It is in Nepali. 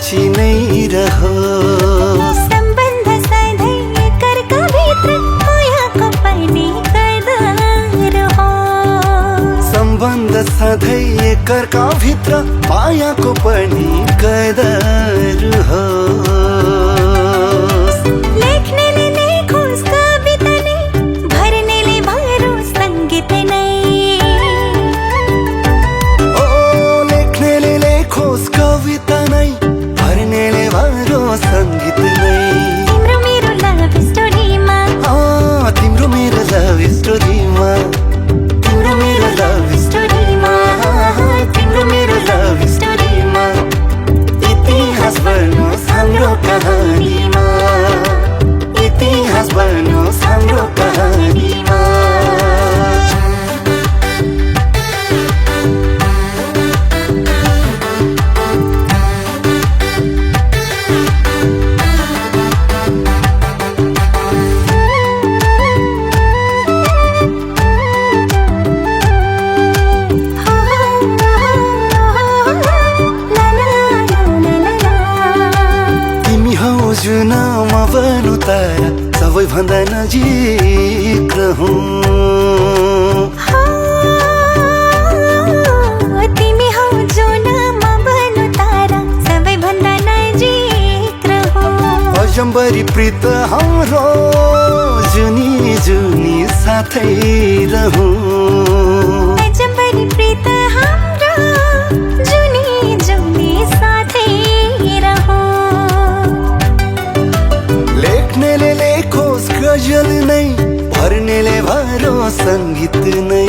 साँची नै रहोस्। सम्बन्ध सधैँ एकअर्का भित्र मायाको पनि कदर होस्। सम्बन्ध सधैँ एकअर्का भित्र मायाको पनि कदर होस्। लेख्नेले लेखोस् कविता नै, भर्नेले भरोस् सङ्गीत नै। ओ लेख्नेले लेखोस् कविता नै, भर्नेले भरोस् सङ्गीत नै। तिम्रो मेरो लभ स्टोरीमा, तिम्रो मेरो लभ स्टोरीमा, तिम्रो मेरो लभ स्टोरीमा, तिम्रो मेरो लभ स्टोरीमा इतिहास बन्योस् हाम्रो कहानीमा, इतिहास बन्योस् हाम्रो कहानीमा। जुनमा बनु तारा सबैभन्दा नजिक रहौं। तिमी हौ जुनमा बनु तारा सबैभन्दा नजिक रहौं। अजम्बरी प्रीत हाम्रो जुनी जुनी साथै रहौं। अजम्बरी प्रीत हाम्रो जुनी जुनी साथै रहौं। लेख्नेले लेखोस् गजल नै, भर्नेले भरोस् सङ्गीत नै।